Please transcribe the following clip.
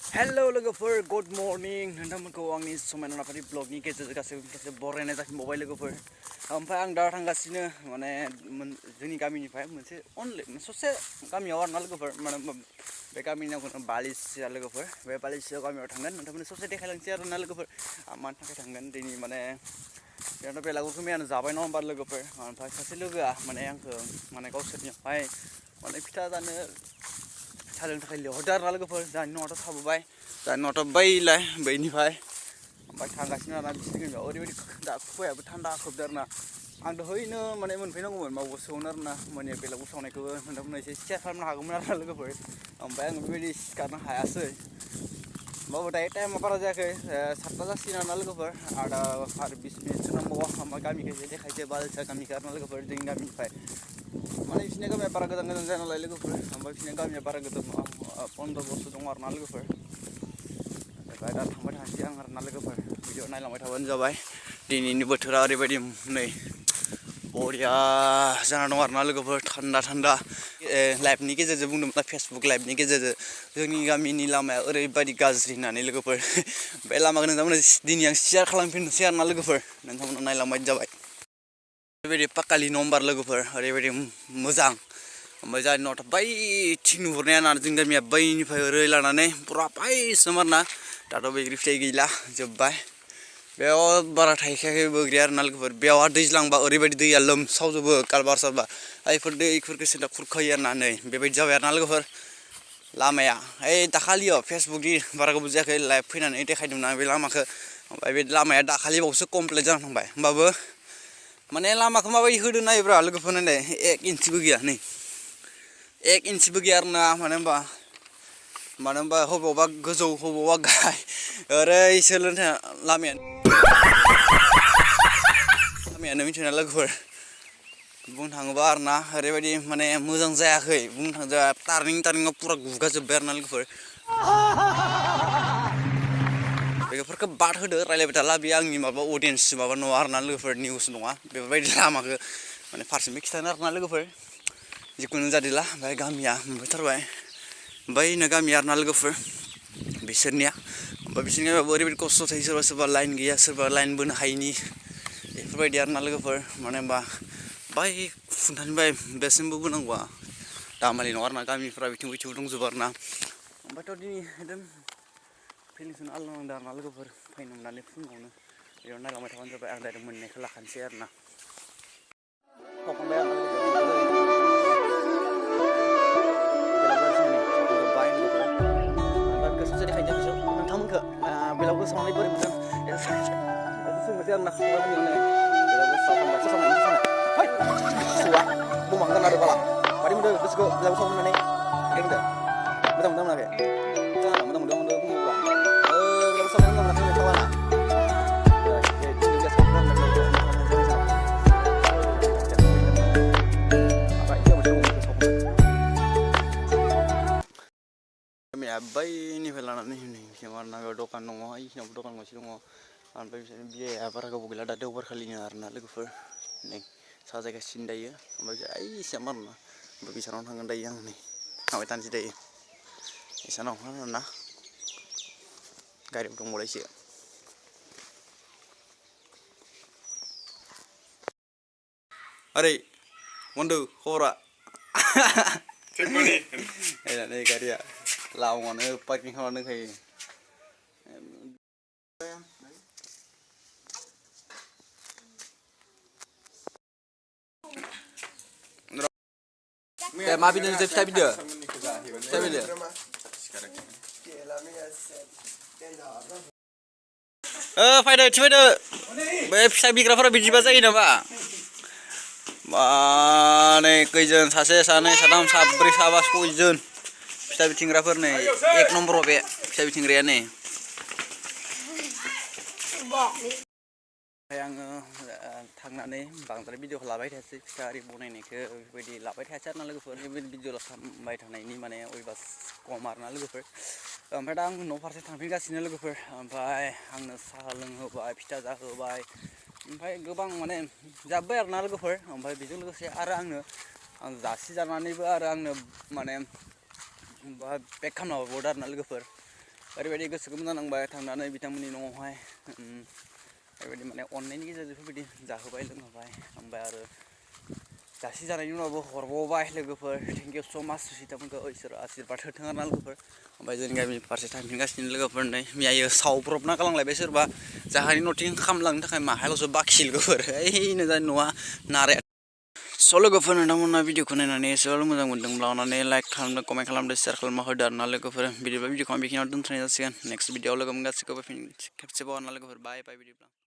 hello लोगोफोर good morning नोंथांमोनखौ आंनि समायना नाफारि ब्लगनि गेजेरजों गासैबो बरायनाय जाफिनबावबाय लोगोफोर ओमफ्राय आं दा थांगासिनो माने जोंनि गामिनिफ्राय मोनसे अनलि ससे गामियाव आरोना लोगोफोर माने बे गामिनि नामखौनो बालिसिया लोगोफोर बे बालिसिया गामियाव थांगोन नोंथांमोननो ससे देखायलांसै आरोना लोगोफोर आं मानि थाखाय थांगोन दिनै माने बेयावनो बेलागुरखौ मैयानो जाबाय नङा होमबा लोगोफोर ओमफ्राय सासे लोगोआ माने आंखौ माने गावसोरनियावहाय माने फिथा जानो साहा लोंनो थाखाय लिंहरदों आरोना लोगोफोर जोंहानि न'आवथ' थाबोबाय जोंहानि न'आवथ' बैलाय बैनिफ्राय ओमफ्राय थांगासिनो आरोना बिसोरनि गामियाव ओरैबायदि दा खुवायाबो थान्दा खोबदों आरोना आं दहायनो माने मोनफैनांगौमोन मावगोसोमोन आरोना मोनायाव बेलागुर सावनायखौबो नोंथांमोननो एसे सेयार खालामनो हागौमोन आरोना लोगोफोर ओमफ्राय आं बेबायदि सिखारनो हायासै होमबाबो दायो टाइमा बारा जायाखै 7टा जासिगोन आरोना लोगोफोर आरो 20 मिनिटसो नांबावो ओमफ्राय गामिखौ एसे देखायसै बालिसिया गामिखौ आरोना लोगोफोर जोंनि गामिनिफ्राय माने बिसोरनि गामिया बारा गोजान गोजान जाया नालाय लोगोफोर ओमफ्राय बिसोरनि गामिया बारा गोजान नङा 15 बरसो दङ आरोना लोगोफोर ओमफ्राय दा थांबाय थानोसै आं आरोना लोगोफोर भिडिअ नायलांबाय थाबानो जाबाय दिनैनि बोथोरा ओरैबायदि नै बरिया जाना दं आरोना लोगोफोर थान्दा थान्दा लाइभनि गेजेरजों बुंदोंमोन फेसबुक लाइभनि गेजेरजों जोंनि गामिनि लामाया ओरैबायदि गाज्रि होननानै लोगोफोर बे लामाखौ नोंथांमोननो दिनै आं सेयार खालामफिननोसै आरोना लोगोफोर नोंथांमोननाव नायलांबाय जाबाय ओरैबायदि पाक्कानि न' होमबा लोगोफोर ओरैबायदि मोजां ओमफ्राय जोंहानि न'आथ' बैथिं नुहुरनाया ना जोंनि गामिया बैनिफ्राय ओरै लानानै फुरा बैसिम आरोना दाथ' बैग्रि फिथाइ गैला जोब्बाय बेयाव बारा थायखायाखै बैग्रिया आरोना लोगोफोर बेयावहा दैज्लांबा ओरैबायदि दैया लोमसावजोबो कालबार सालबार बेफोर दैफोरखौ सिन्था खुरखायो आरोना नै बेबायदि जाबाय आरोना लोगोफोर लामाया ओइ दाखालियाव फेसबुकनि बारा गोबाव जायाखै लाइभ फैनानै देखायदोंमोन आं बे लामाखौ ओमफ्राय बे लामाया दाखालिबावसो कमप्लिट जाना थांबाय होमबाबो माने लामाखौ माबायदि होदों नायोब्रा लोगोफोर नायलाय 1 इन्सिबो गैया नै 1 इन्सिबो गैया आरोना मानो होनबा बबावबा गोजौ बबावबा गाहाय ओरै सोलोंथा लामायानो मिथिना लोगोफोर बुंनो थाङोबा आरोना ओरैबायदि माने मोजां जायाखै बुंनो थाङोबा टार्निंआव पुरा गुगाजोब्बाय आरोना लोगोफोर बेफोरखौ बाद होदो रायलायबाय थाला बे आंनि माबा अडियेन्स माबा नङा आरोना लोगोफोर निउस नङा बेफोरबायदि लामाखौ माने फारसेनिफ्राय खिथानो आरोना लोगोफोर जिखुनु जादिला ओमफ्राय गामिया मोनफैथारबाय बैनो गामिया आरोना लोगोफोर बिसोरनिया ओमफ्राय बिसोरनि गामियावबो ओरैबायदि खस्थ' थायो सोरबा सोरबा लाइन गैया सोरबा लाइन बोनो हायिनि बेफोरबायदि आरोना लोगोफोर मानो होनबा बै खुन्थानिफ्राय बेसिमबो बोनांगौआ दामालि नङा आरोना गामिफ्रा बिथिं बैथिंबो दंजोबो आरोना ओमफ्रायथ' दिनै एकदम फिलिंसखौनो आलदा नांदों आरोना लोगोफोर फैनो मोननानै फुङावनो बेयाव नायलांबाय थाबानो जाबाय आं डाइरेक्ट मोननायखौ लाखानोसै आरोना सावखांबाय आरोना ससे देखायनोसै बिसोर नोंथांमोनखौ बेलागुर सावनानै बोरै मोनदों सोंनोसै आरोना खांबायमोन बेलागुर सावखांबाय सौआ बुंबांगोन आरो बाला मारै मोनदों गोसोखौ बेलागुर सावनानै मोनदों मोजां मोनदों मोनाखै मोजां मोनदों बुङोब्ला बेलागुर सावनानै मोजां मोनाखै सावाना बैनिफ्राय लानानै नैसिम आरोना बेयाव दखान दङ इसिनावबो दखान गंसे दङ ओमफ्राय बिसोरनि बियाया बारा गोबाव गैला दा देवबार खालिनो आरोना लोगोफोर नै साजायगासिनो दायो ओमफ्राय इसिम आरोना ओमफ्राय बिसानाव थांगोन दायो आं नै थांबाय थानोसै दायो इसानाव आरोना गारियाव दंबावलायसो ओरै बन्दु खबरा नै गारिया लामायावनो पार्किं खालामना दोनखायो मा बिदों फिथा बिदो फैदो थिफैदो बे फिथा बिग्राफोरा बिदिबा जायो नामा नै खैजोन सासे सानै साथाम साब्रै साबा सयजोन फिथा बिथिंग्राफोर नै 1 नम्बराव बे फिथा बिथिंग्राया नै ओमफ्राय आङो थांनानै बांद्राय भिडिअखौ लाबाय थायासै फिथा आरि बनायनायखौ बेफोरबायदि लाबाय थायासै आरोना लोगोफोर बेबायदि भिडिअ खालामबाय थानायनि माने अयभास खम आरोना लोगोफोर ओमफ्राय दा आं न' फारसे थांफिनगासिनो लोगोफोर ओमफ्राय आंनो साहा लोंहोबाय फिथा जाहोबाय ओमफ्राय गोबां माने जाबाय आरोना लोगोफोर ओमफ्राय बेजों लोगोसे आरो आं जासि जानानैबो आरो आंनो माने बेक खालामना हरबावदों आरोना लोगोफोर ओरैबायदि गोसोखौ मोजां नांबाय थांनानै बिथांमोननि न'आवहाय ओरैबायदि माने अननायनि गेजेरजों बेफोरबायदि जाहोबाय लोंहोबाय ओमफ्राय आरो जासि जानायनि उनावबो हरबावबाय लोगोफोर थेंक इउ स' माच बिथांमोनखौ इसोर आशीर्बाद होथों आरोना लोगोफोर ओमफ्राय जोंनि गामि फारसे थांफिनगासिनो लोगोफोर नै मैयायो सावब्रबना गालांलायबाय सोरबा जाहानि न'थिं खामलांनो थाखाय माहायाल'सो बाखि लोगोफोर ओइनो जानि न'आ नाराया स' लोगोफोर नोंथांमोना भिडिअखौ नायनानै एसेबाबो मोजां मोन्दोंब्ला अननानै लाइक खालामदो कमेन्ट खालामदो शेयार खालामना होदो आरोना लोगोफोर बिदिबा भिडिअखौ आं बेखिनियाव दोनथ'नाय जासिगोन नेक्स्ट भिडिअआव लोगो मोनगोन गासिखौबो खेबसेबाव आरोना लोगोफोर बाय बाय बिदिब्ला